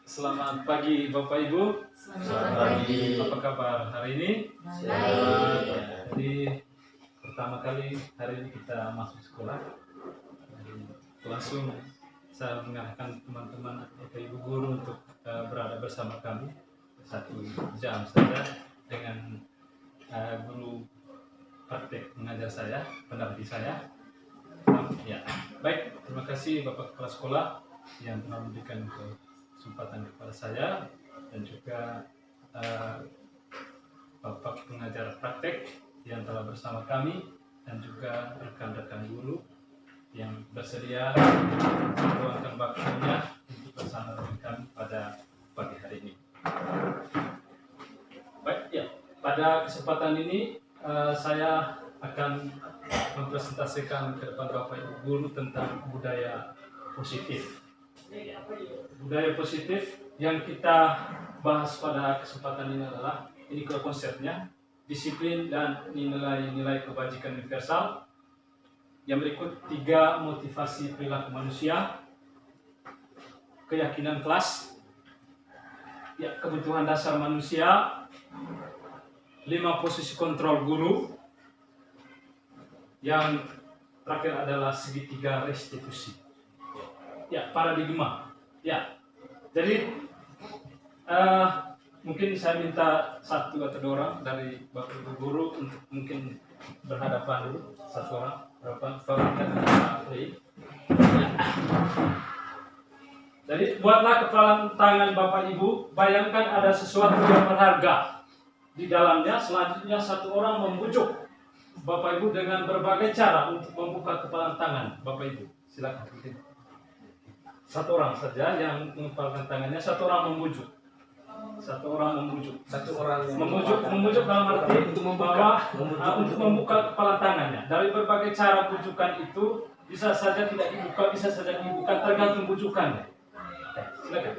Selamat pagi Bapak Ibu. Selamat pagi. Apa kabar hari ini? Baik. Jadi pertama kali hari ini kita masuk sekolah. Langsung saya mengarahkan teman-teman Bapak Ibu guru untuk berada bersama kami 1 jam saja dengan guru praktek mengajar saya, pendamping saya. Ya, baik. Terima kasih Bapak Kepala Sekolah yang telah memberikan kesempatan kepada saya dan juga Bapak pengajar praktek yang telah bersama kami dan juga rekan-rekan guru yang bersedia meluangkan waktunya untuk bersama dengan kami pada pagi hari ini. Baik, ya. Pada kesempatan ini saya akan mempresentasikan ke depan Bapak Ibu guru tentang budaya positif. Budaya positif yang kita bahas pada kesempatan ini adalah konsepnya disiplin dan nilai-nilai kebajikan universal. Yang berikut 3 motivasi perilaku manusia, keyakinan kelas, ya, kebutuhan dasar manusia, 5 posisi kontrol guru, yang terakhir adalah segitiga restitusi. Ya, paradigma. Ya, jadi mungkin saya minta 1 atau 2 orang dari Bapak Ibu guru untuk mungkin berhadapan dulu, 1 orang. Bapak dan Pak Lee. Jadi buatlah kepala tangan Bapak Ibu, bayangkan ada sesuatu yang berharga di dalamnya. Selanjutnya 1 orang membujuk Bapak Ibu dengan berbagai cara untuk membuka kepala tangan Bapak Ibu. Silakan. 1 orang saja yang mengepalkan tangannya, 1 orang membujuk. 1 orang membujuk. 1 orang yang membujuk dalam arti untuk membuka kepala tangannya. Dari berbagai cara bujukan itu bisa saja tidak dibuka, bisa saja dibuka, tergantung bujukannya. Silakan.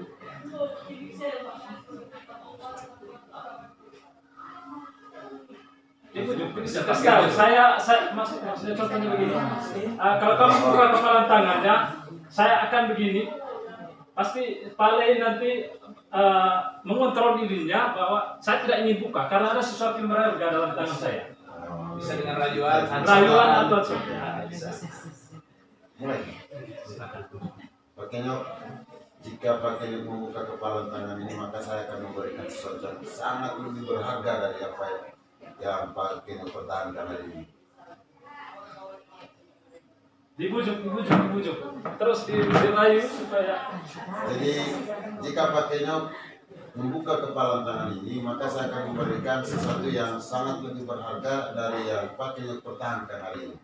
Dibujuk. Sekali. Saya maksudnya contohnya begini. Kalau kamu buka kepala tangannya, saya akan begini. Pasti Pale nanti mengontrol dirinya bahwa saya tidak ingin buka karena ada sesuatu yang berharga dalam tangan saya. Bisa dengan rayuan Atau mulai. Pakainya, jika pakainya membuka kepala tangan ini, maka saya akan memberikan sesuatu yang sangat lebih berharga dari apa yang pakainya pertahankan hari ini. Dibujuk. Terus dirayu supaya. Jadi, jika pakainya membuka kepala tangan ini, maka saya akan memberikan sesuatu yang sangat lebih berharga dari yang pakainya pertahankan hari ini.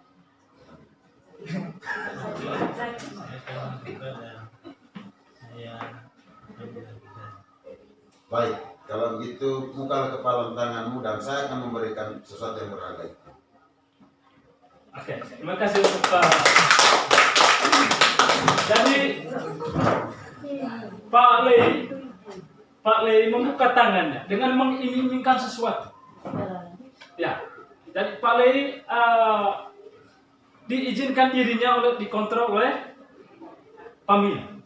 Baik, kalau begitu bukalah kepala tanganmu dan saya akan memberikan sesuatu yang berharga itu. Oke, terima kasih untuk Jadi Pak Lei membuka tangannya dengan mengiming-imingkan sesuatu. Ya, jadi Pak Lei diizinkan dirinya dikontrol oleh Pamina.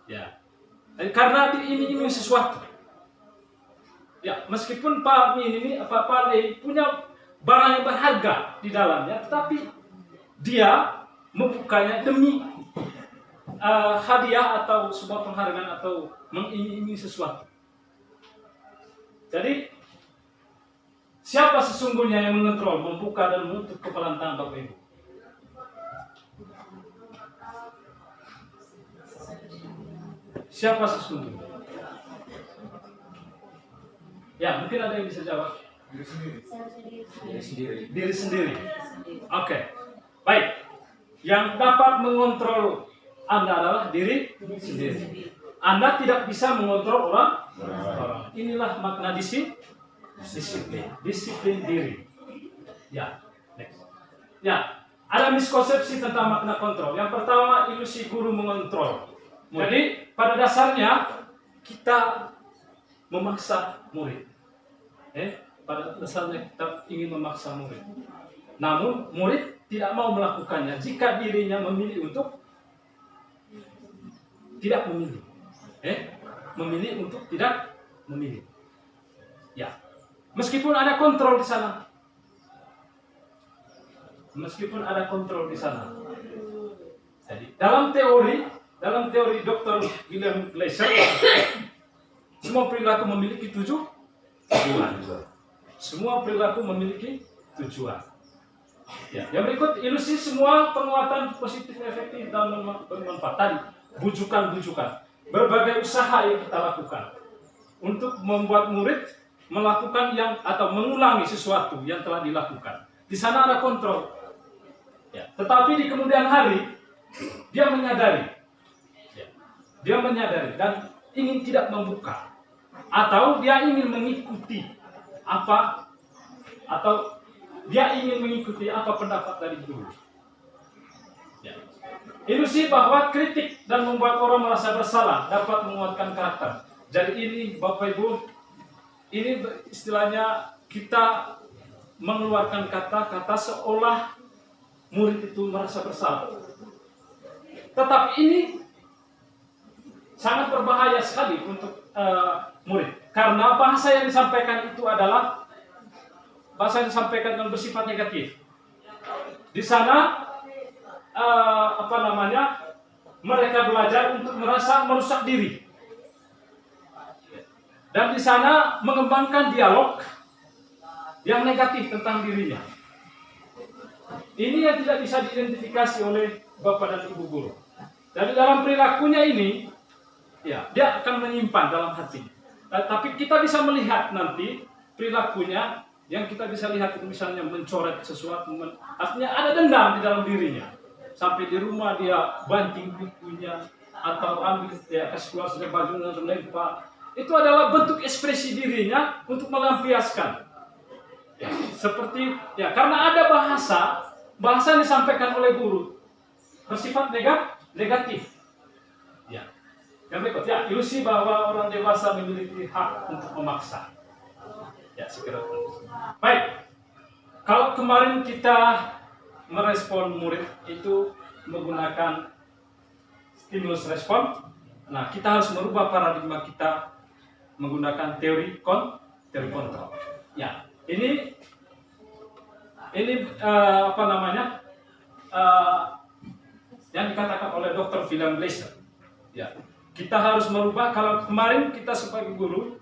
Ya, karena diiming-iming sesuatu. Ya, meskipun Pak Lei punya barang yang berharga di dalamnya, tetapi dia membukanya demi hadiah atau sebuah penghargaan atau mengiming-iming sesuatu. Jadi siapa sesungguhnya yang mengontrol, membuka dan menutup kepala tangan Bapak Ibu? Siapa sesungguhnya? Ya, mungkin ada yang bisa jawab. Diri sendiri. Oke. Baik. Yang dapat mengontrol Anda adalah diri sendiri. Anda tidak bisa mengontrol orang. Inilah makna disiplin. Disiplin diri. Ya. Next. Ya. Ada miskonsepsi tentang makna kontrol. Yang pertama, ilusi guru mengontrol. Jadi pada dasarnya kita memaksa murid. Pada dasarnya kita ingin memaksa murid. Namun murid tidak mau melakukannya jika dirinya memilih untuk tidak memilih. memilih untuk tidak memilih. Ya, meskipun ada kontrol di sana. Meskipun ada kontrol di sana. Jadi, dalam teori Dr. William Glasser, semua perilaku memiliki tujuan. Semua perilaku memiliki tujuan. Ya, yang berikut ilusi semua penguatan positif efektif dan bermanfaat tadi. Bujukan-bujukan, berbagai usaha yang kita lakukan untuk membuat murid melakukan yang atau mengulangi sesuatu yang telah dilakukan. Di sana ada kontrol. Ya, tetapi di kemudian hari dia menyadari, dan ingin tidak membuka, atau dia ingin mengikuti apa, atau dia ingin mengikuti apa pendapat dari guru. Ya. Ilusi bahwa kritik dan membuat orang merasa bersalah dapat menguatkan karakter. Jadi ini Bapak Ibu, ini istilahnya kita mengeluarkan kata-kata seolah murid itu merasa bersalah. Tetapi ini sangat berbahaya sekali untuk murid. Karena bahasa yang disampaikan itu adalah bahasa yang disampaikan yang bersifat negatif. Di sana mereka belajar untuk merasa merusak diri. Dan di sana mengembangkan dialog yang negatif tentang dirinya. Ini yang tidak bisa diidentifikasi oleh Bapak dan Ibu guru. Dari dalam perilakunya ini, ya, dia akan menyimpan dalam hati. Tapi kita bisa melihat nanti perilakunya, yang kita bisa lihat itu misalnya mencoret sesuatu, artinya ada dendam di dalam dirinya. Sampai di rumah dia banting bukunya atau ambil kasih keluar saja bajunya dan lempar. Itu adalah bentuk ekspresi dirinya untuk melampiaskan. Ya, seperti karena ada bahasa yang disampaikan oleh guru bersifat negatif. Ya. Yang berikut, ilusi bahwa orang dewasa memiliki hak untuk memaksa. Ya, sekiranya. Baik. Kalau kemarin kita merespon murid itu menggunakan stimulus respon, nah kita harus merubah paradigma kita menggunakan teori kontrol. Ya, ini yang dikatakan oleh Dr. William Glasser. Ya, kita harus merubah. Kalau kemarin kita sebagai guru,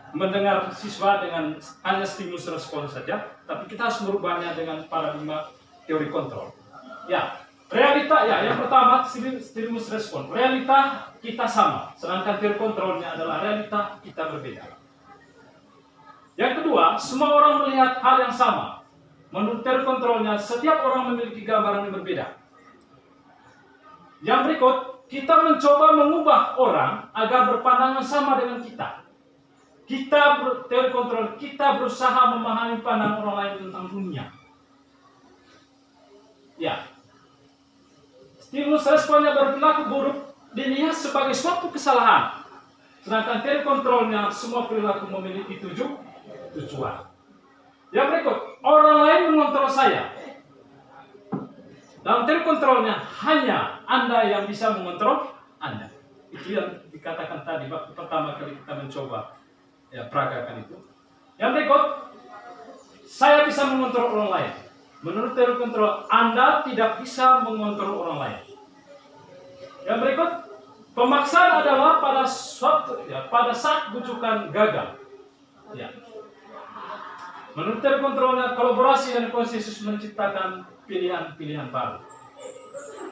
mendengar siswa dengan hanya stimulus respon saja, tapi kita harus merubahnya dengan paradigma teori kontrol. Ya, realita yang pertama stimulus respon. Realita kita sama, sedangkan teori kontrolnya adalah realita kita berbeda. Yang kedua, semua orang melihat hal yang sama. Menurut teori kontrolnya, setiap orang memiliki gambaran yang berbeda. Yang berikut, kita mencoba mengubah orang agar berpandangan sama dengan kita. Teori kontrol, kita berusaha memahami pandangan orang lain tentang dunia. Ya. Stimulus responnya berperilaku buruk dilihat sebagai suatu kesalahan. Sedangkan teori kontrolnya, semua perilaku memiliki tujuan. Yang berikut, orang lain mengontrol saya. Dalam teori kontrolnya, hanya Anda yang bisa mengontrol Anda. Itu yang dikatakan tadi waktu pertama kali kita mencoba peragakan itu. Yang berikut, saya bisa mengontrol orang lain. Menurut teori kontrol, Anda tidak bisa mengontrol orang lain. Yang berikut, pemaksaan adalah pada saat bujukan gagal. Ya. Menurut teori kontrolnya, kolaborasi dan konsensus menciptakan pilihan-pilihan baru.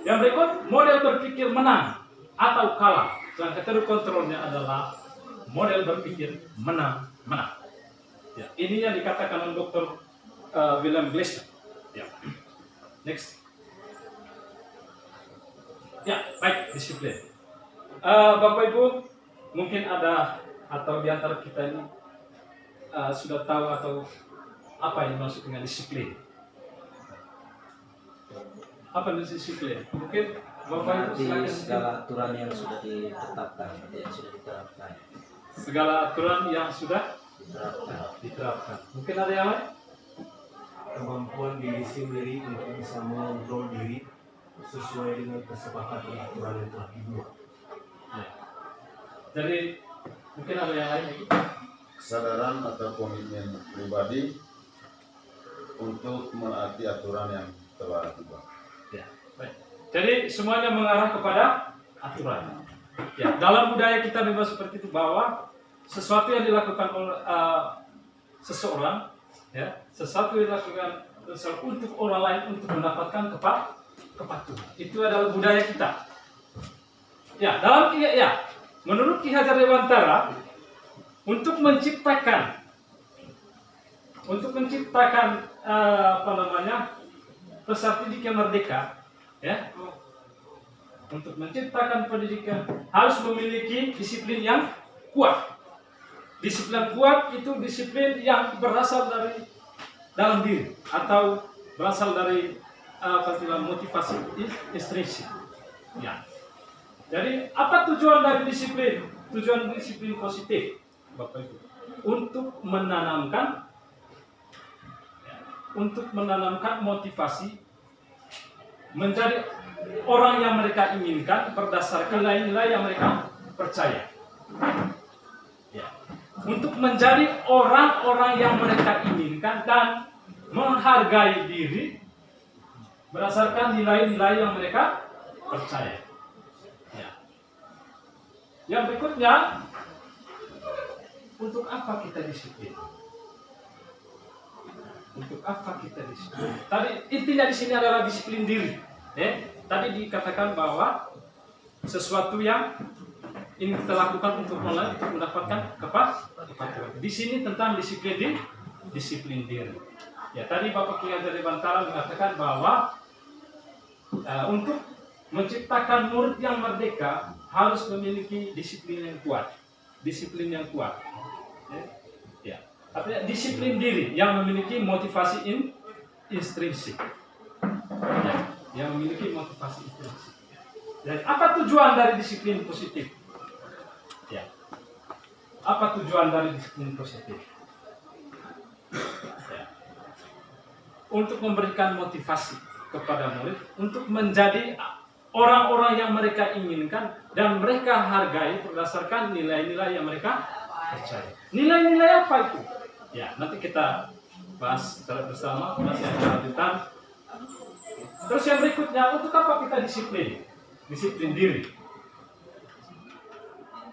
Yang berikut, model berpikir menang atau kalah. Sedangkan teori kontrolnya adalah model berpikir menang. Ya, ini yang dikatakan oleh Dr. William Glasser. Ya. Next. Ya, baik, disiplin. Bapak Ibu, mungkin ada atau di antara kita ini sudah tahu atau apa yang dimaksud dengan disiplin. Apa itu disiplin? Mungkin Bapak Ibu silakan. Segala aturan yang sudah ditetapkan atau yang sudah diterapkan. Segala aturan yang sudah diterapkan. Mungkin ada yang lain? Kemampuan diri sendiri untuk bisa mengontrol diri sesuai dengan kesepakatan aturan yang telah dibuat. Ya. Jadi mungkin ada yang lain lagi. Kesadaran atau komitmen pribadi untuk menaati aturan yang telah dibuat. Ya, baik. Jadi semuanya mengarah kepada aturan. Ya, dalam budaya kita memang seperti itu, bahwa sesuatu yang dilakukan oleh seseorang, ya, sesuatu yang dilakukan untuk orang lain untuk mendapatkan kepatuhan. Itu adalah budaya kita. Ya, menurut Ki Hajar Dewantara, untuk menciptakan peserta pendidikan merdeka, ya, untuk menciptakan pendidikan harus memiliki disiplin yang kuat. Disiplin kuat itu disiplin yang berasal dari dalam diri atau berasal dari motivasi intrinsik. Ya. Jadi apa tujuan dari disiplin? Tujuan disiplin positif, Bapak Ibu, untuk menanamkan motivasi menjadi orang yang mereka inginkan berdasarkan nilai-nilai yang mereka percaya. Ya. Untuk menjadi orang-orang yang mereka inginkan dan menghargai diri berdasarkan nilai-nilai yang mereka percaya. Ya. Yang berikutnya, untuk apa kita disiplin? Untuk apa kita disiplin? Tadi intinya di sini adalah disiplin diri. Tadi dikatakan bahwa sesuatu yang ini kita lakukan untuk orang untuk mendapatkan kepatuhan. Di sini tentang disiplin diri. Ya, tadi Bapak Ki Hajar Dewantara mengatakan bahwa untuk menciptakan murid yang merdeka harus memiliki disiplin yang kuat. Disiplin yang kuat. Ya. Artinya disiplin diri yang memiliki motivasi intrinsik. Ya, yang memiliki motivasi intrinsik. Dan apa tujuan dari disiplin positif? Ya. Apa tujuan dari disiplin positif? Ya. Untuk memberikan motivasi kepada murid untuk menjadi orang-orang yang mereka inginkan dan mereka hargai berdasarkan nilai-nilai yang mereka percaya. Nilai-nilai apa itu? Ya, nanti kita bahas secara bersama, bahas yang lanjutan. Terus yang berikutnya, untuk apa kita disiplin? Disiplin diri.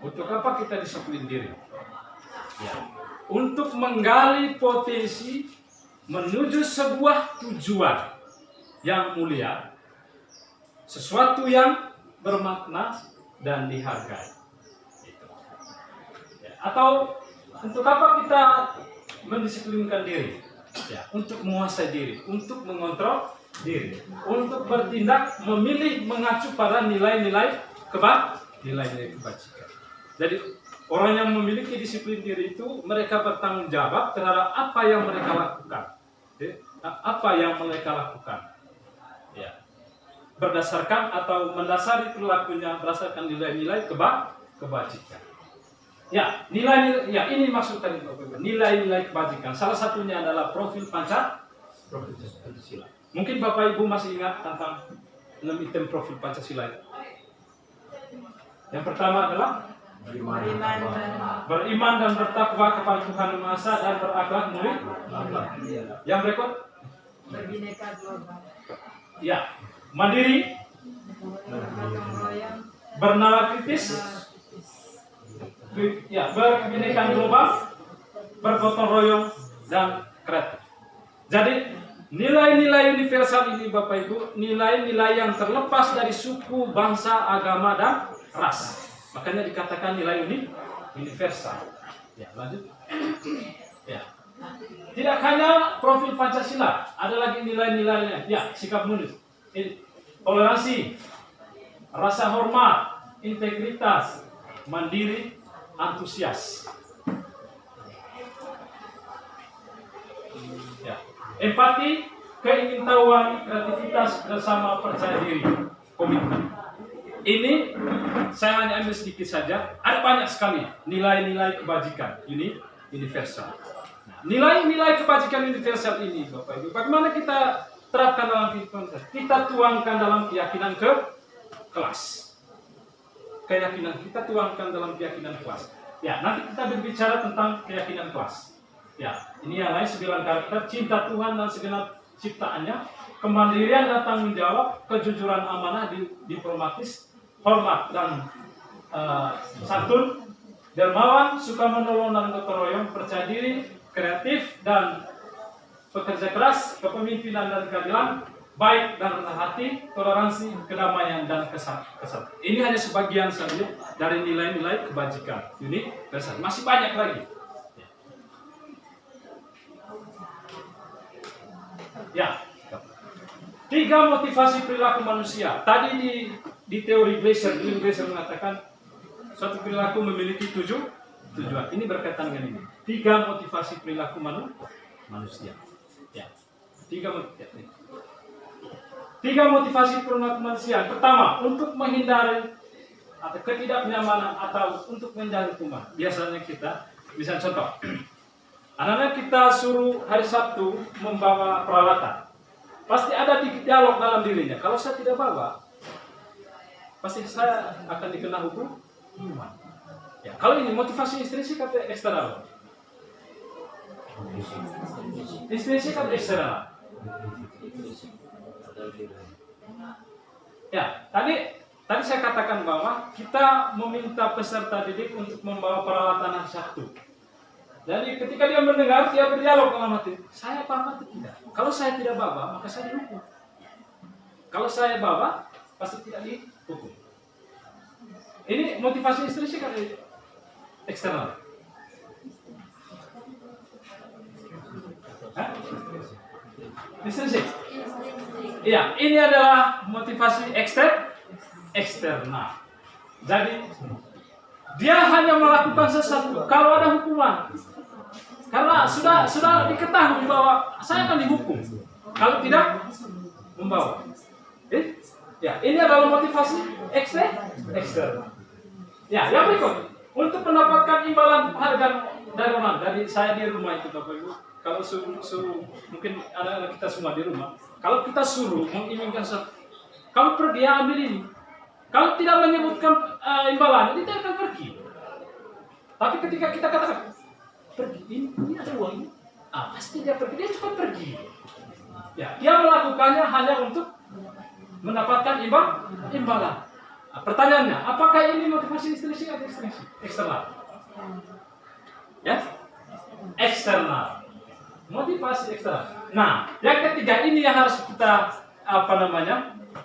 Untuk apa kita disiplin diri? Ya, untuk menggali potensi menuju sebuah tujuan yang mulia, sesuatu yang bermakna dan dihargai. Ya, atau untuk apa kita mendisiplinkan diri? Ya, untuk menguasai diri, untuk mengontrol diri, untuk bertindak, memilih, mengacu pada nilai-nilai kebajikan. Jadi orang yang memiliki disiplin diri itu mereka bertanggung jawab terhadap apa yang mereka lakukan. Apa yang mereka lakukan. Ya. Berdasarkan atau mendasari perilakunya berdasarkan nilai-nilai kebajikan. Ya, nilai-nilai, ya ini maksud tadi nilai-nilai kebajikan. Salah satunya adalah profil Pancasila. Mungkin Bapak Ibu masih ingat tentang 6 item profil Pancasila. Yang pertama adalah beriman dan bertakwa kepada Tuhan Yang Maha Esa dan berakhlak mulia. Yang berikut Berbineka global. ya, mandiri, bernalar kritis, ya, berkebinekaan global, bergotong royong dan kreatif. Jadi nilai-nilai universal ini Bapak Ibu, nilai-nilai yang terlepas dari suku, bangsa, agama dan ras. Makanya dikatakan nilai universal. Ya, lanjut. Ya. Tidak hanya profil Pancasila, ada lagi nilai-nilainya. Ya, sikap mulia, toleransi, rasa hormat, integritas, mandiri, antusias. Ya. Empati, keingintahuan, kreativitas, bersama percaya diri, komitmen. Ini saya hanya ambil sedikit saja. Ada banyak sekali nilai-nilai kebajikan ini universal. Nah, nilai-nilai kebajikan universal ini, Bapak Ibu, bagaimana kita terapkan dalam kehidupan kita, tuangkan dalam keyakinan kelas. Keyakinan kita tuangkan dalam keyakinan kelas. Ya, nanti kita berbicara tentang keyakinan kelas. Ya, ini yang lain 9 karakter: cinta Tuhan dan segenap ciptaannya, kemandirian dan tanggung jawab, kejujuran, amanah, diplomatis, hormat dan santun, dermawan, suka menolong dan gotong royong, percaya diri, kreatif dan pekerja keras, kepemimpinan dan keadilan, baik dan rendah hati, toleransi, kedamaian dan kesatuan. Ini hanya sebagian saja dari nilai-nilai kebajikan universal. Masih banyak lagi. Ya. 3 motivasi perilaku manusia. Tadi di teori Glaser mengatakan suatu perilaku memiliki 7 tujuan. Ini berkaitan dengan ini. 3 motivasi perilaku manusia. Ya. 3 motivasi perilaku manusia. Pertama, untuk menghindari atau ketidaknyamanan atau untuk menjauhi hukuman. Biasanya kita, misalnya contoh, anak-anak kita suruh hari Sabtu membawa peralatan. Pasti ada dialog dalam dirinya. Kalau saya tidak bawa, pasti saya akan dikena hukuman. Ya, kalau ini motivasi intrinsik atau eksternal? Intrinsik atau eksternal? Ya, tadi saya katakan bahwa kita meminta peserta didik untuk membawa peralatan hari Sabtu. Jadi ketika dia mendengar, dia berdialog dengan hati. Saya paham atau tidak? Kalau saya tidak bawa, maka saya dihukum. Kalau saya bawa, pasti tidak dihukum. Ini motivasi intrinsik atau eksternal? Intrinsik. Iya, ini adalah motivasi eksternal. Jadi dia hanya melakukan sesuatu kalau ada hukuman. Karena sudah diketahui bahwa saya akan dihukum kalau tidak membawa. Ya, ini adalah motivasi eksternal. Ya, yang berikut, untuk mendapatkan imbalan harga dari orang, dari saya di rumah itu Bapak Ibu. Kalau suruh mungkin anak-anak kita semua di rumah, kalau kita suruh menginginkan sesuatu, kamu pergi ambil ini. Kalau tidak menyebutkan imbalan, dia akan pergi. Tapi ketika kita katakan pergi, ini ada uang ini, pasti dia pergi, dia cepat pergi. Ya, dia melakukannya hanya untuk mendapatkan imbalan. Pertanyaannya, apakah ini motivasi intrinsik atau eksternal? Ya, eksternal. Motivasi eksternal. Nah, yang ketiga ini yang harus kita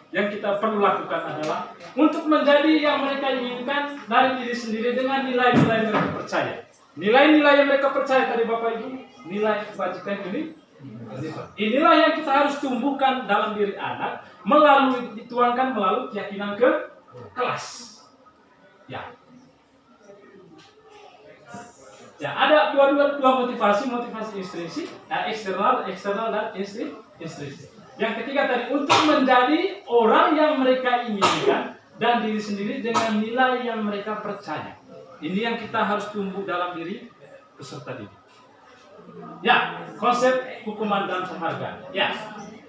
yang kita perlu lakukan adalah untuk menjadi yang mereka inginkan dari diri sendiri dengan nilai-nilai yang mereka percaya. Nilai-nilai yang mereka percaya tadi Bapak Ibu, nilai kebajikan ini. Inilah yang kita harus tumbuhkan dalam diri anak dituangkan melalui keyakinan kelas. Ya. Ya, ada dua motivasi intrinsik, eksternal dan intrinsik. Yang ketiga tadi untuk menjadi orang yang mereka inginkan dan diri sendiri dengan nilai yang mereka percaya. Ini yang kita harus tumbuh dalam diri peserta didik. Ya, konsep hukuman dan penghargaan. Ya,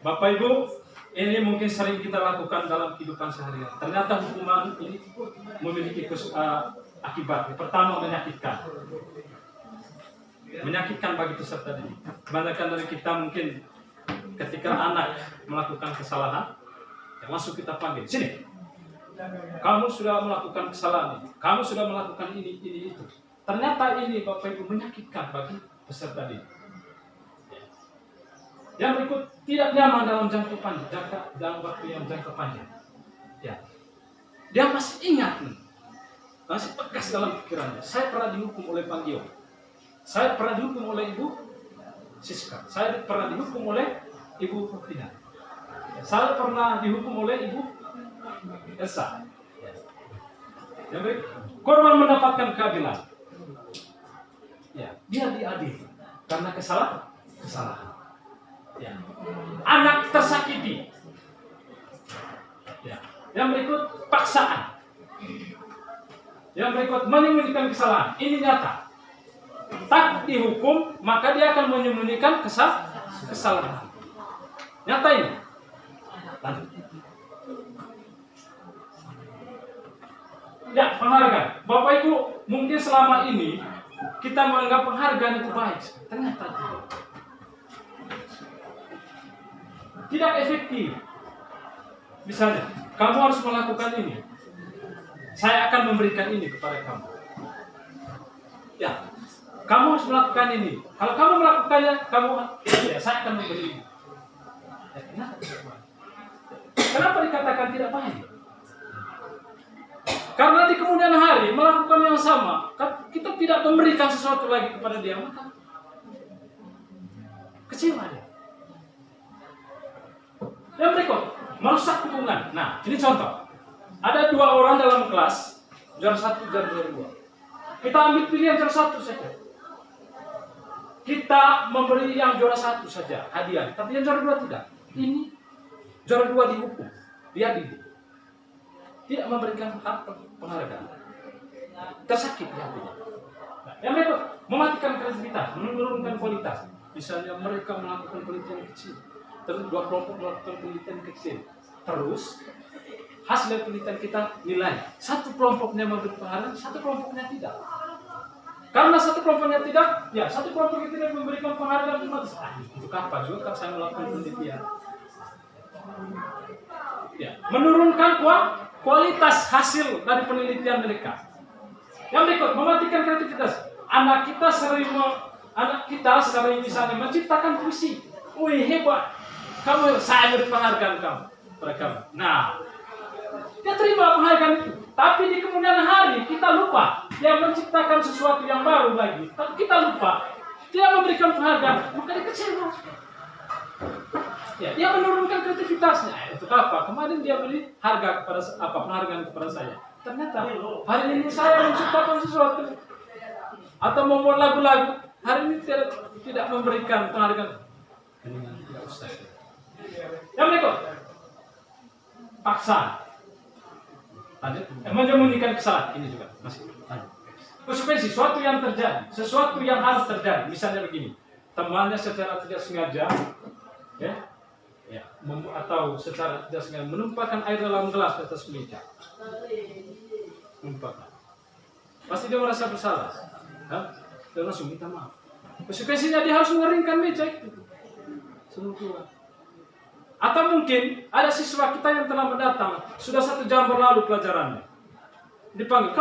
Bapak Ibu, ini mungkin sering kita lakukan dalam kehidupan sehari-hari. Ternyata hukuman ini memiliki akibat. Pertama, menyakitkan bagi peserta didik. Kebanyakan dari kita mungkin ketika anak melakukan kesalahan, langsung kita panggil, sini, kamu sudah melakukan kesalahan ini, kamu sudah melakukan ini itu. Ternyata ini Bapak Ibu menyakitkan bagi peserta didik. Yang berikut, tidak nyaman dalam dalam waktu yang jangka panjang. Ya, dia masih ingat nih, masih bekas dalam pikirannya. Saya pernah dihukum oleh Pak Gio. Saya pernah dihukum oleh Ibu Siska. Saya pernah dihukum oleh Ibu Fatina. Saya pernah dihukum oleh Ibu Elsa. Yang baik, korban mendapatkan keadilan. Ya, dia diadili karena kesalahan. Ya. Anak tersakiti. Ya. Yang berikut paksaan. Yang berikut menyembunyikan kesalahan. Ini nyata. Tak dihukum, maka dia akan menyembunyikan kesalahan. Nyata ini. Lanjut. Ya, penghargaan. Bapak Ibu, mungkin selama ini kita menganggap penghargaan itu baik. Ternyata tidak efektif. Misalnya, kamu harus melakukan ini. Saya akan memberikan ini kepada kamu. Ya, kamu harus melakukan ini. Kalau kamu melakukannya, saya akan memberi ini. Ya, kenapa dikatakan tidak baik? Karena di kemudian hari melakukan yang sama, kita tidak memberikan sesuatu lagi kepada dia, maka kecewa dia. Yang berikut, merusak hubungan. Nah, ini contoh. Ada 2 orang dalam kelas, juara 1, juara 2. Kita ambil pilihan juara 1 saja. Kita memberi yang juara 1 saja hadiah, tapi yang juara 2 tidak. Ini juara 2 dihukum, dia tidak memberikan hak penghargaan. Tersakit hatinya. Nah, yang berikut, mematikan kreativitas, menurunkan kualitas. Misalnya mereka melakukan penelitian kecil, terus 2 kelompok melakukan penelitian kecil, terus hasil penelitian kita nilai. Satu kelompoknya memberi penghargaan, satu kelompoknya tidak. Karena satu kelompoknya tidak, ya satu kelompok yang tidak memberikan penghargaan untuk apa juga kan saya melakukan penelitian. Ya, menurunkan kualitas hasil dari penelitian mereka. Yang berikut, mematikan kreativitas. Anak kita sering misalnya menciptakan puisi. Wih, hebat. Saya beri penghargaan kamu pada kamu. Nah, dia terima penghargaan itu. Tapi di kemudian hari kita lupa. Dia menciptakan sesuatu yang baru lagi. Tapi kita lupa. Dia memberikan penghargaan. Maka dia kecewa. Ya, dia menurunkan kreativitasnya. Untuk apa? Kemarin dia beri harga kepada penghargaan kepada saya. Ternyata hari ini saya menciptakan sesuatu atau membuat lagu-lagu. Hari ini tidak memberikan penghargaan. Tidak usah. Yang berikut, paksa. Lanjut. Menyembunyikan kesalahan. Ini juga masih. Konsekuensi, sesuatu yang terjadi, sesuatu yang harus terjadi. Misalnya begini, temannya secara tidak sengaja, ya, atau secara tidak sengaja menumpahkan air dalam gelas di atas meja. Menumpahkan. Pasti dia merasa bersalah. Dia langsung minta maaf. Konsekuensinya dia harus mengeringkan meja itu. Seluruh. Atau mungkin ada siswa kita yang telah mendatang, sudah 1 jam berlalu pelajarannya. Dipanggil,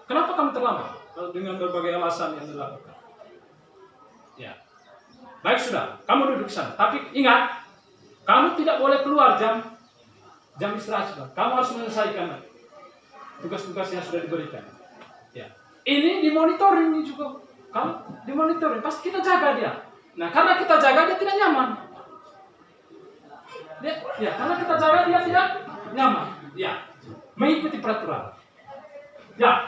kenapa kamu terlambat? Dengan berbagai alasan yang dilakukan. Ya. Baik sudah, kamu duduk sana. Tapi ingat, kamu tidak boleh keluar jam istirahat sudah. Kamu harus menyelesaikan tugas-tugas yang sudah diberikan. Ya. Ini dimonitoring juga. Kamu dimonitoring, pasti kita jaga dia. Nah, karena kita jaga dia tidak nyaman. Karena kita jaga dia tidak nyaman. Ya, mengikuti peraturan. Ya,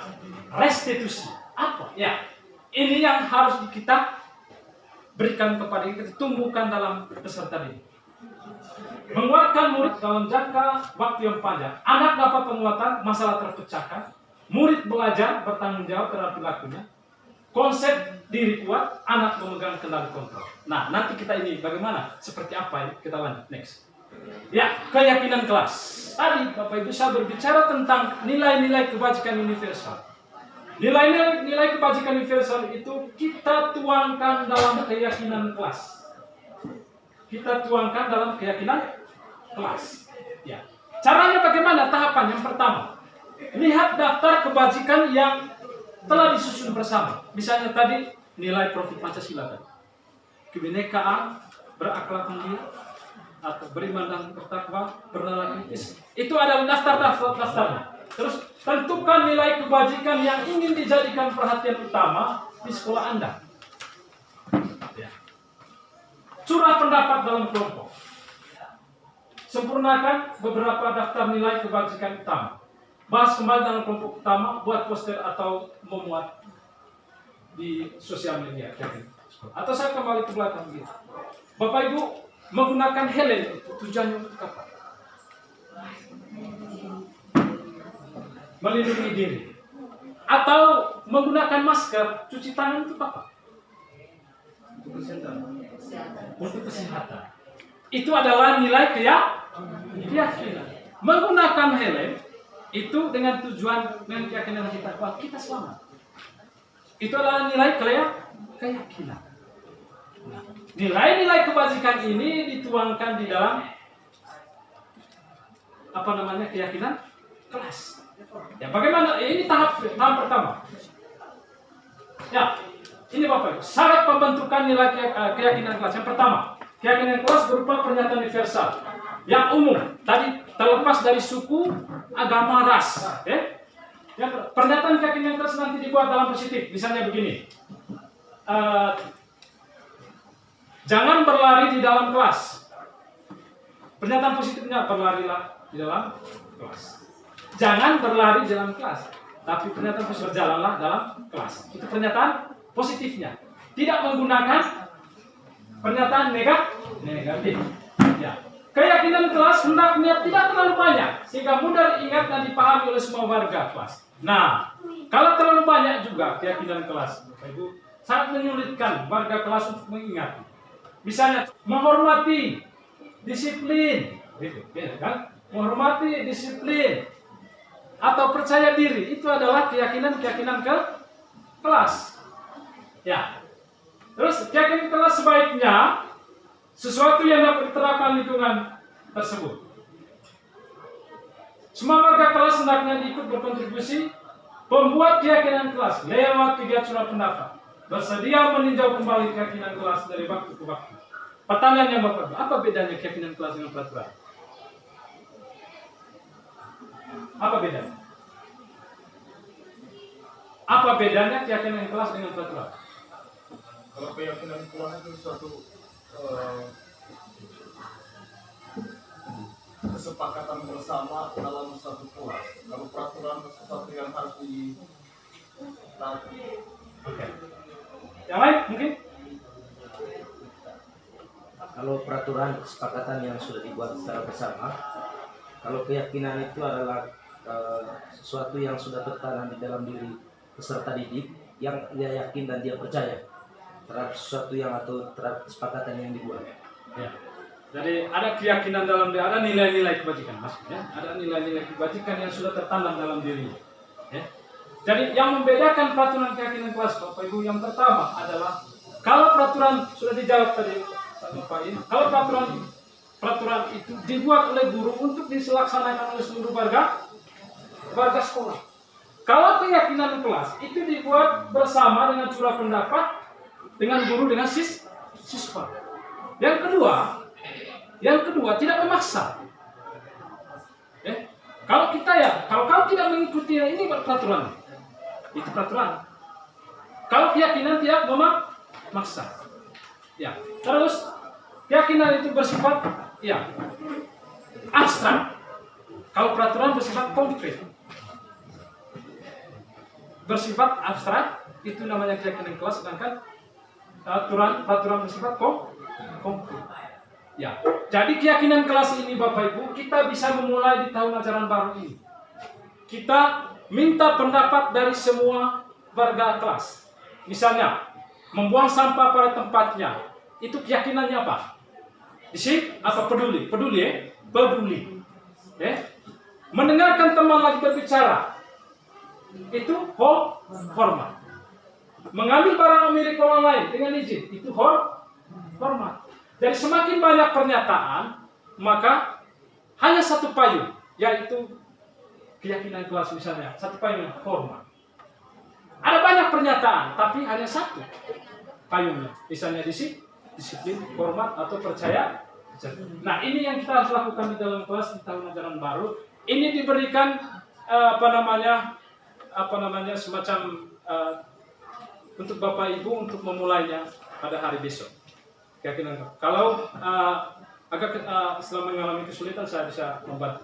restitusi. Apa? Ya, ini yang harus kita berikan kepada kita, tumbuhkan dalam peserta didik. Menguatkan murid dalam jangka waktu yang panjang. Anak dapat penguatan, masalah terpecahkan. Murid belajar bertanggung jawab terhadap perilakunya. Konsep diri kuat, anak memegang kendali kontrol. Nah, nanti kita ini bagaimana? Seperti apa ya? Kita lanjut next. Ya, keyakinan kelas. Tadi Bapak Ibu saya berbicara tentang nilai-nilai kebajikan universal. Nilai kebajikan universal itu kita tuangkan dalam keyakinan kelas. Kita tuangkan dalam keyakinan kelas. Ya. Caranya bagaimana? Tahapan yang pertama. Lihat daftar kebajikan yang telah disusun bersama. Misalnya tadi nilai profil Pancasila tadi. Kebinekaan, berakhlak mulia, atau beriman dan bertakwa, bernilai kritis. Itu adalah daftarnya. Terus tentukan nilai kebajikan yang ingin dijadikan perhatian utama di sekolah Anda. Ya. Curah pendapat dalam kelompok. Sempurnakan beberapa daftar nilai kebajikan utama. Bahas kembali dalam kelompok utama, buat poster atau memuat di sosial media. Atau saya kembali ke belakang gitu. Bapak Ibu menggunakan helm itu tujuannya untuk apa? Melindungi diri. Atau menggunakan masker, cuci tangan untuk apa? Untuk kesehatan. itu adalah nilai keyakinan. Menggunakan helm itu dengan tujuan dengan keyakinan kita bahwa kita selamat. Itu adalah nilai keyakinan. Nilai-nilai kebajikan ini dituangkan di dalam keyakinan kelas. Ya, bagaimana? Ini tahap pertama. Ya, ini Bapak Ibu, syarat pembentukan nilai keyakinan kelas. Yang pertama, keyakinan kelas berupa pernyataan universal yang umum, tadi terlepas dari suku, agama, ras. Ya, pernyataan keyakinan kelas nanti dibuat dalam positif. Misalnya begini, jangan berlari di dalam kelas. Pernyataan positifnya, berlarilah di dalam kelas. Jangan berlari di dalam kelas, tapi pernyataan positif, berjalanlah dalam kelas. Itu pernyataan positifnya. Tidak menggunakan pernyataan negatif. Ya. Keyakinan kelas hendaknya tidak terlalu banyak sehingga mudah diingat dan dipahami oleh semua warga kelas. Nah, kalau terlalu banyak juga keyakinan kelas, Bapak Ibu, sangat menyulitkan warga kelas untuk mengingat. Misalnya menghormati disiplin, gitu, kan? Menghormati disiplin atau percaya diri, itu adalah keyakinan kelas. Ya. Terus keyakinan kelas sebaiknya sesuatu yang dapat diterapkan lingkungan tersebut. Semua warga kelas hendaknya ikut berkontribusi membuat keyakinan kelas lewat kegiatan surat pendapat. Bersedia meninjau kembali keyakinan kelas dari waktu ke waktu. Pertanyaannya Bapak, apa bedanya keyakinan kelas dengan peraturan? Apa bedanya? Apa bedanya keyakinan kelas dengan peraturan? Kalau keyakinan kelas itu suatu kesepakatan bersama dalam satu kelas. Kalau peraturan sesuatu yang harus ditaati. Oke. Yang lain mungkin? Kalau peraturan kesepakatan yang sudah dibuat secara bersama, kalau keyakinan itu adalah sesuatu yang sudah tertanam di dalam diri peserta didik yang dia yakin dan dia percaya terhadap sesuatu yang atau terhadap kesepakatan yang dibuat. Ya. Jadi ada keyakinan dalam dia, ada nilai-nilai kebajikan maksudnya, ada nilai-nilai kebajikan yang sudah tertanam dalam dirinya. Ya. Jadi yang membedakan peraturan keyakinan kelas Bapak Ibu yang pertama adalah kalau peraturan sudah dijawab tadi Bapak Ibu, kalau peraturan itu dibuat oleh guru untuk dilaksanakan oleh seluruh warga sekolah. Kalau keyakinan kelas itu dibuat bersama dengan curah pendapat dengan guru dengan siswa. Yang kedua tidak memaksa. Kalau kau tidak mengikuti ini peraturan, itu peraturan. Kalau keyakinan tidak memaksa. Ya. Terus keyakinan itu bersifat abstrak. Kalau peraturan bersifat konkret. Bersifat abstrak itu namanya keyakinan kelas, sedangkan peraturan bersifat konkret. Ya. Jadi keyakinan kelas ini Bapak Ibu kita bisa memulai di tahun ajaran baru ini. Kita minta pendapat dari semua warga kelas. Misalnya membuang sampah pada tempatnya. Itu keyakinannya apa? Disiplin apa peduli? Peduli. Mendengarkan teman lagi berbicara. Itu hormat. Mengambil barang milik orang lain dengan izin, itu hormat. Jadi semakin banyak pernyataan, maka hanya satu payung, yaitu keyakinan kelas misalnya, satu payung hormat. Ada banyak pernyataan, tapi hanya satu payungnya, misalnya disiplin, hormat atau percaya. Nah ini yang kita harus lakukan di dalam kelas di tahun ajaran baru. Ini diberikan semacam untuk Bapak Ibu untuk memulainya pada hari besok. Keyakinan. Kalau setelah mengalami kesulitan saya bisa membantu.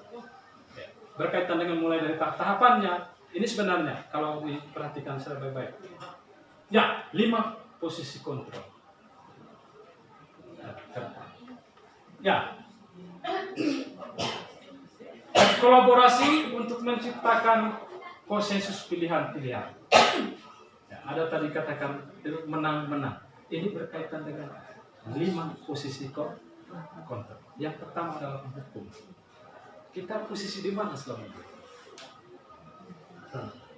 Berkaitan dengan mulai dari tahapannya, ini sebenarnya kalau diperhatikan secara baik-baik. Ya, 5 posisi kontrol. Ya. Kolaborasi untuk menciptakan konsensus pilihan-pilihan. Ya, ada tadi katakan menang-menang. Ini berkaitan dengan 5 posisi kontrol. Yang pertama adalah hukum. Kita posisi di mana selama ini?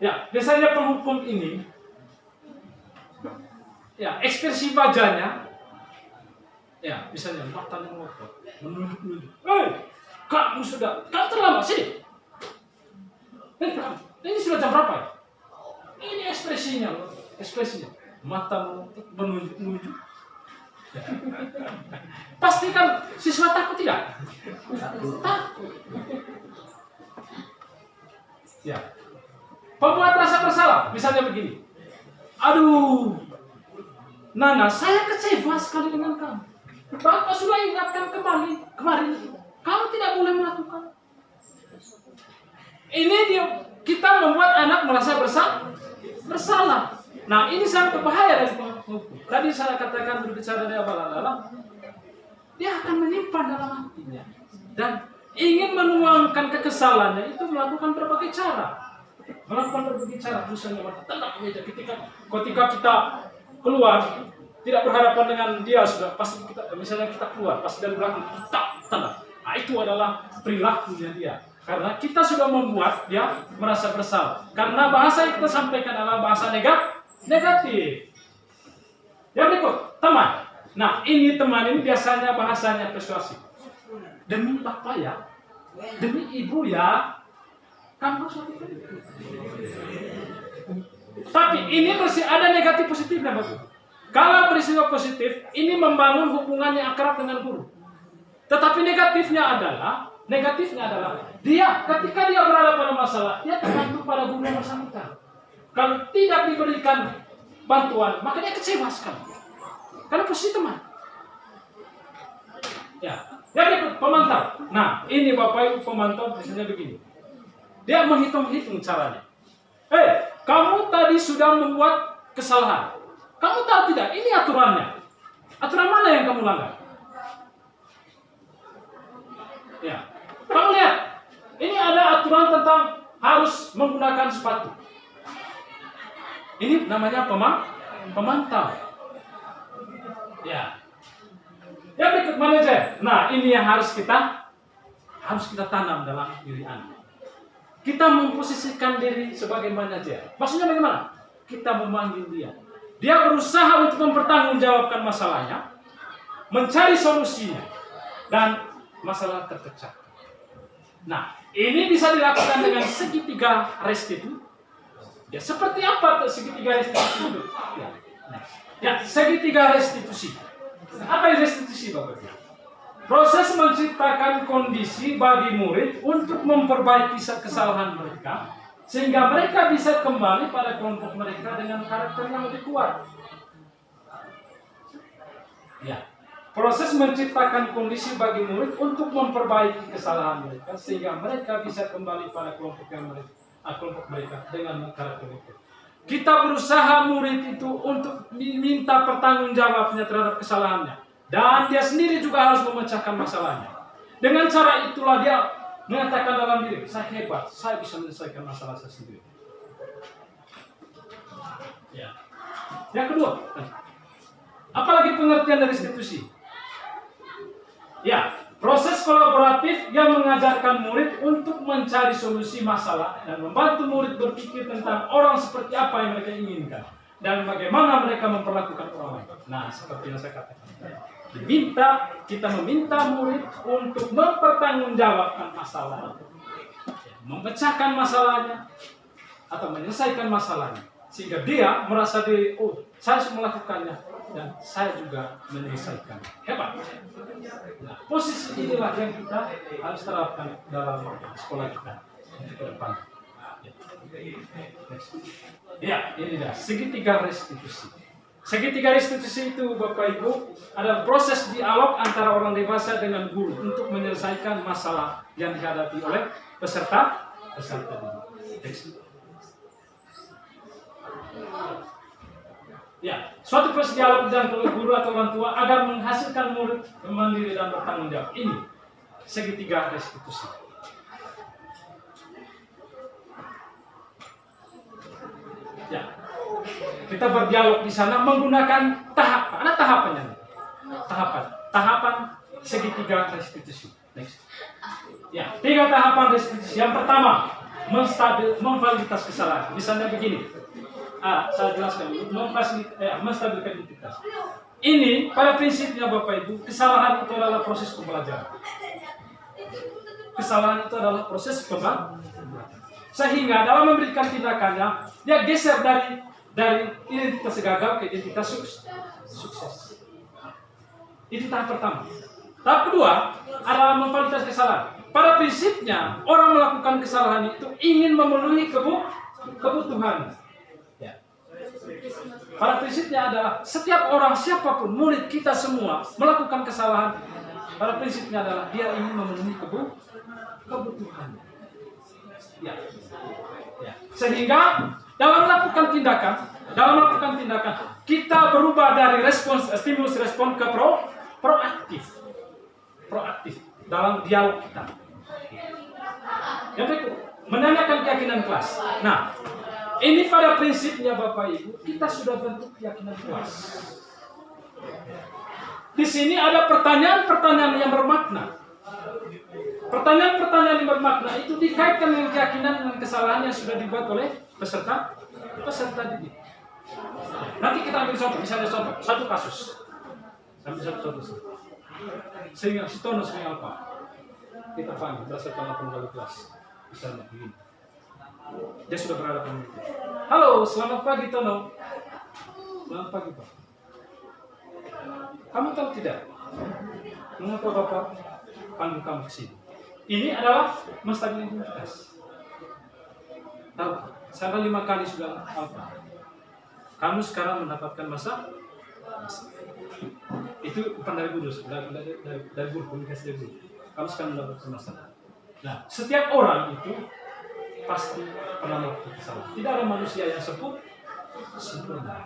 Ya, biasanya penghukum ini, ya ekspresi wajahnya, ya misalnya matanya ngotot, menunjuk-nunjuk, kamu terlambat sini. Ini sudah jam berapa ya? Ini ekspresinya, mata menunjuk-nunjuk. Ya. Pastikan siswa takut tidak? Takut. Ya. Pembuat rasa bersalah, misalnya begini. Aduh, Nana, saya kecewa sekali dengan kamu. Bapak sudah ingatkan kemarin, kamu tidak boleh melakukan. Ini kita membuat anak merasa bersalah. Nah, ini sangat berbahaya dari hukum. Tadi saya katakan berbicara dari abal-abal, dia akan menyimpan dalam hatinya dan ingin menuangkan kekesalannya itu melakukan berbagai cara. Misalnya tenang meja ketika kita keluar tidak berhadapan dengan dia sudah pasti misalnya kita keluar pasti dari belakang tenang. Nah, itu adalah perilakunya dia. Karena kita sudah membuat dia merasa bersalah. Karena bahasa yang kita sampaikan adalah bahasa negatif. Yang berikut, teman. Nah, ini teman ini biasanya bahasanya persuasif. Demi bapak ya, demi ibu ya, kamu harus lakukan itu. Tapi ini masih ada negatif positifnya, Bapak. Kalau berisiko positif, ini membangun hubungan yang akrab dengan guru. Tetapi negatifnya adalah dia ketika dia berada pada masalah, dia tergantung pada guru yang bersangkutan. Kalau tidak diberikan bantuan, maka dia kecewa sekali. Karena posisi teman. Ya, jadi pemantau. Nah, ini Bapak Ibu pemantau misalnya begini. Dia menghitung-hitung caranya. Kamu tadi sudah membuat kesalahan. Kamu tahu tidak? Ini aturannya. Aturan mana yang kamu langgar? Ya. Kamu lihat. Ini ada aturan tentang harus menggunakan sepatu. Ini namanya pemantau. Ya. Ya berikut manajer. Nah, ini yang harus kita tanam dalam diri Anda. Kita memposisikan diri sebagai manajer. Maksudnya bagaimana? Kita memanggil dia. Dia berusaha untuk mempertanggungjawabkan masalahnya, mencari solusinya, dan masalah terpecah. Nah, ini bisa dilakukan dengan segitiga restitusi. Ya, seperti apa segitiga restitusi itu? Ya, segitiga restitusi. Apa yang restitusi, Bapak? Proses menciptakan kondisi bagi murid untuk memperbaiki kesalahan mereka, sehingga mereka bisa kembali pada kelompok mereka dengan karakter yang lebih kuat. Ya, proses menciptakan kondisi bagi murid untuk memperbaiki kesalahan mereka, sehingga mereka bisa kembali pada kelompok mereka dengan karakter itu. Kita berusaha murid itu untuk diminta pertanggungjawabannya terhadap kesalahannya, dan dia sendiri juga harus memecahkan masalahnya. Dengan cara itulah dia mengatakan dalam diri, saya hebat, saya bisa menyelesaikan masalah saya sendiri. Ya. Yang kedua, apalagi pengertian dari restitusi. Ya, proses kolaboratif yang mengajarkan murid untuk mencari solusi masalah dan membantu murid berpikir tentang orang seperti apa yang mereka inginkan dan bagaimana mereka memperlakukan orang lain. Nah, seperti yang saya katakan. Kita meminta murid untuk mempertanggungjawabkan masalah, memecahkan masalahnya atau menyelesaikan masalahnya, sehingga dia merasa diri, saya harus melakukannya dan saya juga menyelesaikan. Hebat. Nah, posisi inilah yang kita harus terapkan dalam sekolah kita untuk ke depan. Ya, ini dah segitiga restitusi. Segitiga restitusi itu, Bapak Ibu, adalah proses dialog antara orang dewasa dengan guru untuk menyelesaikan masalah yang dihadapi oleh peserta didik. Ya, suatu proses dialog dengan guru atau orang tua agar menghasilkan murid mandiri dan bertanggung jawab. Ini segitiga restitusi. Ya, kita berdialog di sana menggunakan tahapan. Ada tahapannya. Tahapan segitiga restitusi. Next. Ya, 3 tahapan restitusi. Yang pertama, memvaliditas kesalahan. Misalnya begini. Saya jelaskan menstabilkan identitas. Ini pada prinsipnya Bapak Ibu, kesalahan itu adalah proses pembelajaran. Kesalahan itu adalah proses pembelajaran. Sehingga dalam memberikan tindakannya, dia geser dari identitas gagal ke identitas sukses. Itu tahap pertama. Tahap kedua adalah memvaliditas kesalahan. Pada prinsipnya, orang melakukan kesalahan itu ingin memenuhi kebutuhan. Pada prinsipnya adalah setiap orang, siapapun, murid kita semua melakukan kesalahan. Pada prinsipnya adalah dia ingin memenuhi kebutuhan. Ya. Sehingga dalam melakukan tindakan kita berubah dari stimulus respon ke proaktif dalam dialog kita. Yang berikut, menanyakan keyakinan kelas. Nah, ini pada prinsipnya Bapak Ibu, kita sudah bentuk keyakinan kelas. Di sini ada pertanyaan-pertanyaan yang bermakna. Pertanyaan-pertanyaan yang bermakna itu dikaitkan dengan keyakinan dan kesalahan yang sudah dibuat oleh peserta didik. Nanti kita ambil contoh, misalnya satu kasus. Ambil satu kasus. Sehingga Sitono sering apa? Kita panggil berdasarkan 8 kali kelas. Misalnya begini. Dia sudah berhadapan itu. Halo, selamat pagi Tono. Selamat pagi Pak. Kamu tahu tidak mengapa Bapak panggil kamu ke sini? Ini adalah menstabilkan identitas. Tahu? Saya 5 kali sudah apa? Kamu sekarang mendapatkan masa. Itu bukan dari guru, dari guru komunikasi dari guru. Kamu sekarang mendapatkan masa. Nah, setiap orang itu pasti pernah melakukan kesalahan. Tidak ada manusia yang sempurna.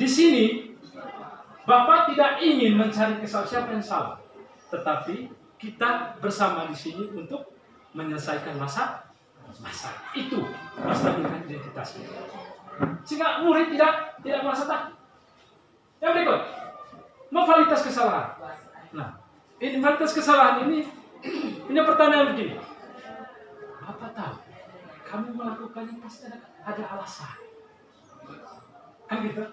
Di sini Bapak tidak ingin mencari kesalahan siapa yang salah, tetapi kita bersama di sini untuk menyelesaikan masalah. Itu menstabilkan identitasnya. Sehingga murid tidak merasa takut. Yang berikut, memvaliditas kesalahan. Nah, ini validitas kesalahan ini pertanyaan begini. Apa tahu? Kamu melakukannya pasti ada alasan. Kan gitu?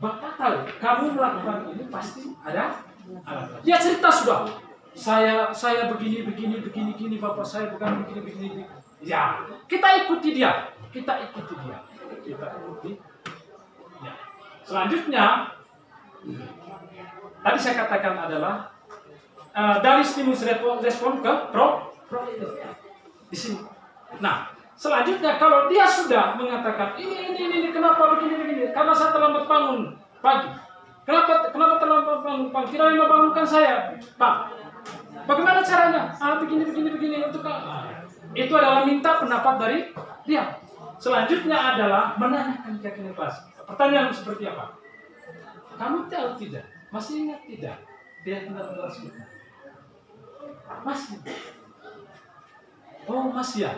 Bapak tahu, kamu melakukan ini pasti ada alasan. Dia cerita sudah. Saya begini, Bapak saya bukan begini. Ya, kita ikuti dia. Ya. Selanjutnya, tadi saya katakan adalah dari stimulus respon ke proaktif. Di sini. Nah, selanjutnya kalau dia sudah mengatakan ini kenapa begini, karena saya terlambat bangun pagi. Kenapa terlambat bangun pagi? Tidak mau bangunkan saya, Pak. Bagaimana caranya? Begini untuk itu adalah minta pendapat dari dia. Selanjutnya adalah menanyakan keyakinan kelas. Pertanyaan seperti apa? Kamu tahu tidak? Masih ingat tidak? Dia tidak kelas kita. Masih. Oh, masih ya.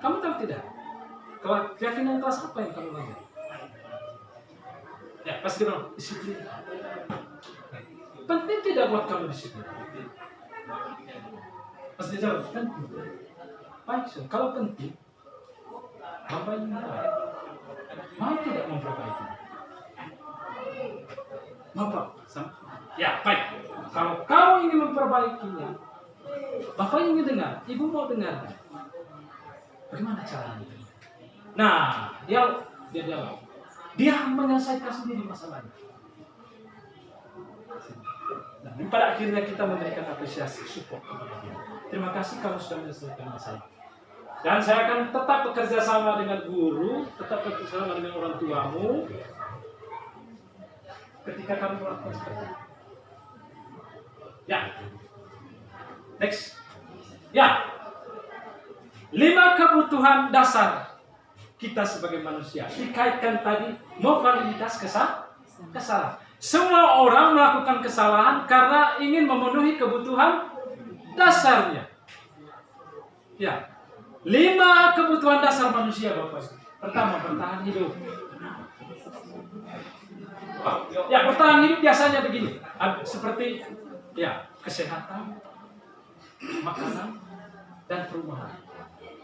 Kamu tahu tidak? Keyakinan kelas apa yang kamu belajar? Ya, pasti dong, disiplin. Penting tidak buat kamu disiplin? Pasti jawab, penting. Baik, kalau penting, Bapak ingin mau tidak memperbaiki? Bapak, ya baik. Kalau kamu ingin memperbaikinya, Bapak ingin dengar, Ibu mau dengar. Bagaimana caranya? Nah, dia jawab. Dia menyelesaikan sendiri masalahnya. Nah, pada akhirnya kita memberikan apresiasi, support kepada dia. Terima kasih kamu sudah menyelesaikan masalah. Dan saya akan tetap bekerja sama dengan guru, tetap bekerja sama dengan orang tuamu ketika kamu melakukan seperti itu. Ya. Next. Ya. 5 kebutuhan dasar kita sebagai manusia dikaitkan tadi validitas kesalahan. Semua orang melakukan kesalahan karena ingin memenuhi kebutuhan dasarnya. Ya. 5 kebutuhan dasar manusia, Bapak. Pertama, bertahan hidup. Ya, bertahan hidup biasanya begini. seperti ya kesehatan, makanan, dan perumahan.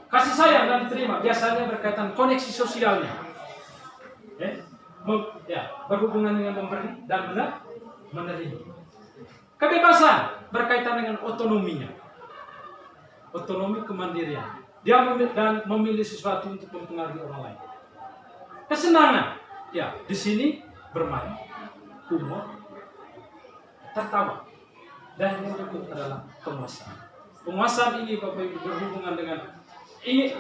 Kasih sayang dan diterima biasanya berkaitan koneksi sosialnya, berhubungan dengan memberi dan menerima. Kebebasan berkaitan dengan otonominya, otonomi kemandirian. Dia memilih sesuatu untuk mempengaruhi orang lain. Kesenangan, ya di sini bermain, humor, tertawa, dan yang berikut adalah penguasaan. Penguasaan ini Bapak Ibu berhubungan dengan ingin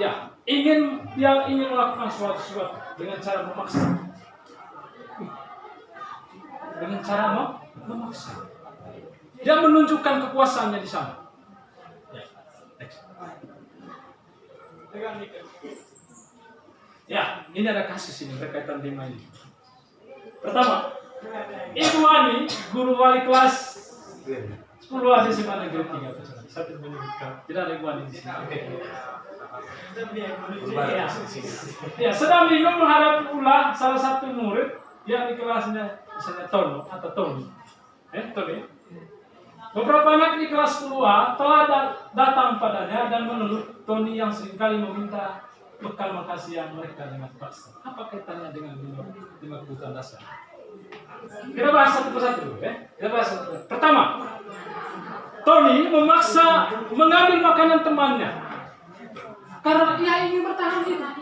melakukan sesuatu dengan cara memaksa, memaksa. Dia menunjukkan kekuasaannya di sana. Ya, ini ada kasus ini berkaitan dengan ini. Pertama, Ibu Ani, guru wali kelas 10 ada SMA Negeri 3. Satu menyebutkan, tidak ada Ibu Ani di sini. Ya, sedang bingung menghadapi pula salah satu murid yang di kelasnya misalnya Tono atau Tony. Tony. Beberapa anak di kelas 10A telah datang padanya dan mengeluh Tony yang seringkali meminta bekal makasih yang mereka dengan paksa. Apa kaitannya dengan kebutuhan dasar? Kita bahas satu persatu dulu, Kita bahas satu. Pertama, Tony memaksa mengambil makanan temannya karena dia ingin bertahan hidup.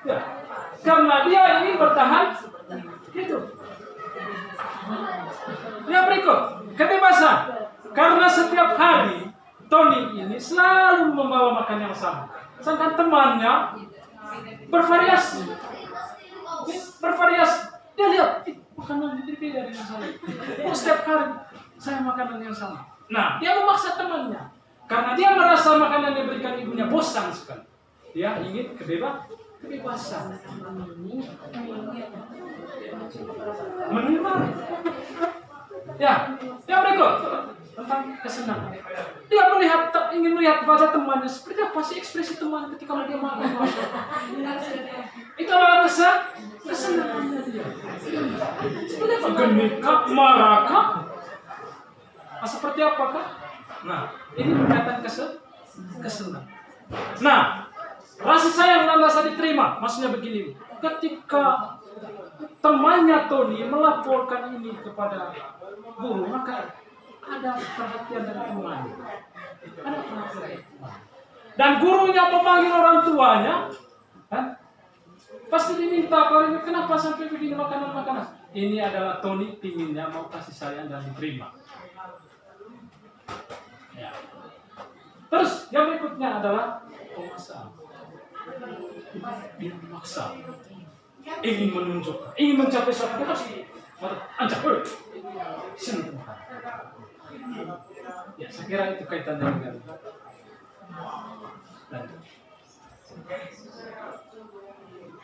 Ya, karena dia ingin bertahan hidup. Yang berikut, kebebasan. Karena setiap hari Tony ini selalu membawa makan yang sama. Sedangkan temannya bervariasi. Dia lihat, makanan ini beda dengan saya. Setiap hari saya makanan yang sama. Nah, dia memaksa temannya. Karena dia merasa makanan yang diberikan ibunya bosan sekali. Dia ingin kebebasan. Menerima. Ya, yang berikut tentang kesenangan. Dia ingin melihat wajah temannya seperti apa sih ekspresi teman ketika dia makan. Itu adalah kesenangannya dia. Seperti apa? Genika, marahkah? Seperti apakah? Nah, ini berkaitan kesenangan. Nah, rasa sayang dan rasa diterima, maksudnya begini. Ketika temannya Tony melaporkan ini kepada guru, maka ada perhatian dari temannya. Dan gurunya memanggil orang tuanya, pasti diminta kalau kenapa sampai begini makanan. Ini adalah Tony pinginnya mau kasih sayang dan diterima. Ya. Terus yang berikutnya adalah penguasaan. Dia memaksa, ingin menunjukkan, ingin mencapai sesuatu. Dia harus anjak, sini Tuhan. Ya, saya kira itu kaitannya dengan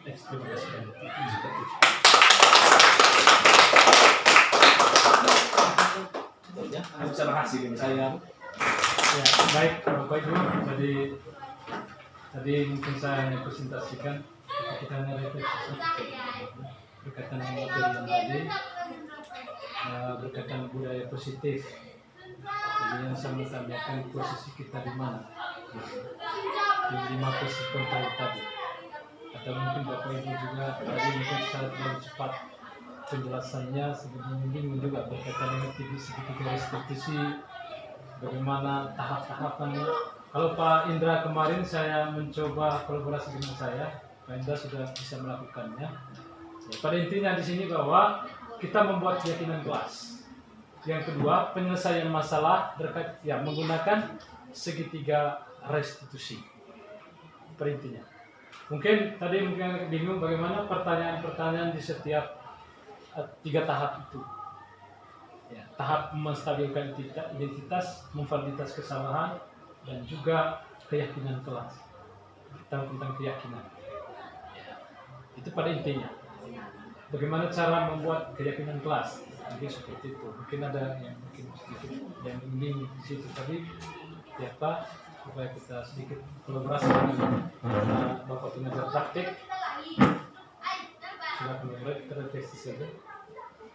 terima kasih banyak. Bisa makasih saya. Ya, baik Bapak Ibu, tadi mungkin saya hanya presentasikan, kita hanya refleksi berkaitan dengan materi yang tadi, berkaitan budaya positif. Jadi yang saya mau tanyakan posisi kita di mana? Di 5 posisi kontrol tadi. Atau mungkin Bapak Ibu juga tadi mungkin secara terlalu cepat penjelasannya sebelum bingung juga berkaitan dengan segitiga restitusi, bagaimana tahap-tahapannya. Kalau Pak Indra kemarin saya mencoba kolaborasi dengan saya, Pak Indra sudah bisa melakukannya. Ya, pada intinya di sini bahwa kita membuat keyakinan kelas. Yang kedua, penyelesaian masalah menggunakan segitiga restitusi. Perintinya. Mungkin tadi bingung bagaimana pertanyaan-pertanyaan di setiap 3 tahap itu. Ya, tahap menstabilkan identitas, memvaliditas kesalahan, dan juga keyakinan kelas. Tentang keyakinan. Ya, itu pada intinya. Bagaimana cara membuat keyakinan kelas? Mungkin seperti itu. Mungkin ada yang sedikit yang ingin di situ tadi. Ya Pak, supaya kita sedikit kolaborasi dengan Bapak pengajar praktik. Silakan mulai kita refleksi saja.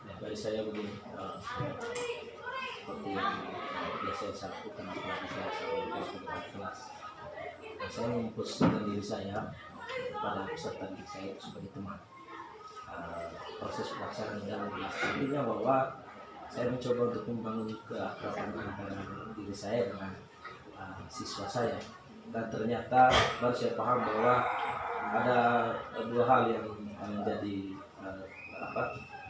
Ya. dari saya begini, seperti yang biasa saya lakukan apalagi saya sebagai kelas. Saya memposisikan diri saya pada peserta didik saya sebagai teman. Proses pelaksanaan dalam kelas artinya bahwa saya mencoba untuk membangun keakraban antara diri saya dengan siswa saya, dan ternyata baru saya paham bahwa ada dua hal yang menjadi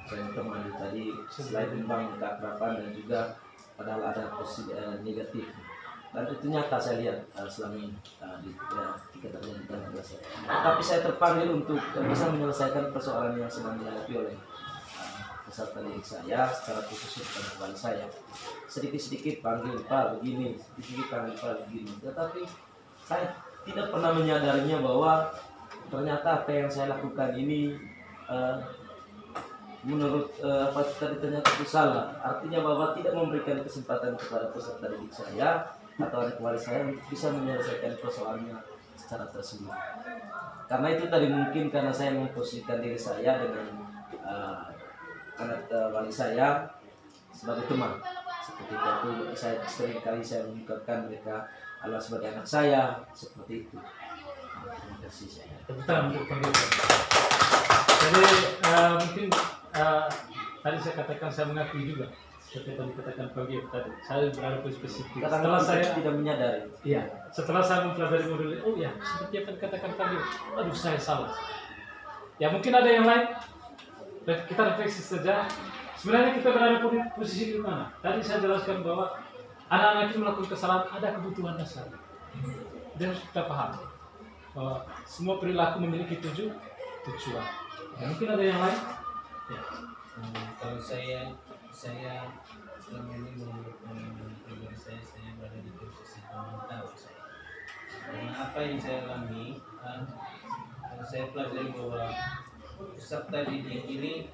saya teman tadi, selain membangun keakraban dan juga padahal ada positif negatif, dan itu nyata saya lihat selama ini ketika terjadi dalam kelas saya. Tapi saya terpanggil untuk bisa menyelesaikan persoalan yang sedang dihadapi oleh peserta didik saya, secara khusus kepada kepala saya. Sedikit-sedikit panggil Pak begini, sedikit-sedikit panggil Pak begini, tetapi saya tidak pernah menyadarinya bahwa ternyata apa yang saya lakukan ini menurut apa tadi ternyata itu salah. Artinya bahwa tidak memberikan kesempatan kepada peserta didik saya atau adik wali saya untuk bisa menyelesaikan persoalannya secara tersendiri. Karena itu tadi mungkin karena saya memposisikan diri saya dengan anak wali saya sebagai teman. Seperti itu saya sering kali saya mengungkapkan mereka adalah sebagai anak saya, seperti itu. Terima kasih saya. Betul untuk pendidikan. Jadi mungkin tadi saya katakan saya mengakui juga seperti yang dikatakan pagi tadi. Saya berada pada spesifik. Setelah saya tidak menyadari. Iya. Setelah saya mempelajari modul, oh ya seperti apa yang dikatakan pagi. Aduh saya salah. Ya mungkin ada yang lain. Kita refleksi saja. Sebenarnya kita berada di posisi di mana? Tadi saya jelaskan bahwa anak-anak itu melakukan kesalahan ada kebutuhan dasar. Dan harus kita paham bahwa semua perilaku memiliki tujuan. Ya, mungkin ada yang lain? Ya. Kalau saya selama ini menurut pribadi saya berada di posisi pemantau saya. Karena apa yang saya alami, saya pelajari bahwa peserta didik ini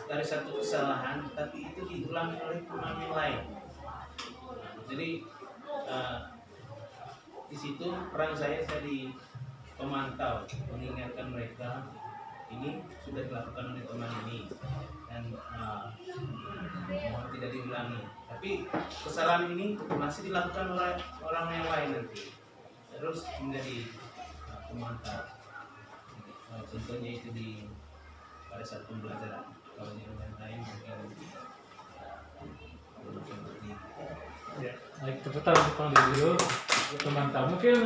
dari satu kesalahan, tapi itu diulangi oleh teman yang lain. Jadi di situ peran saya di pemantau, mengingatkan mereka ini sudah dilakukan oleh teman ini dan mohon tidak diulangi. Tapi kesalahan ini masih dilakukan oleh orang yang lain nanti, terus menjadi pemantau. Contohnya itu pada saat pembelajaran. Kalau di yang lain mungkin Ya, baik, cepetan panggil dulu pemantau. Mungkin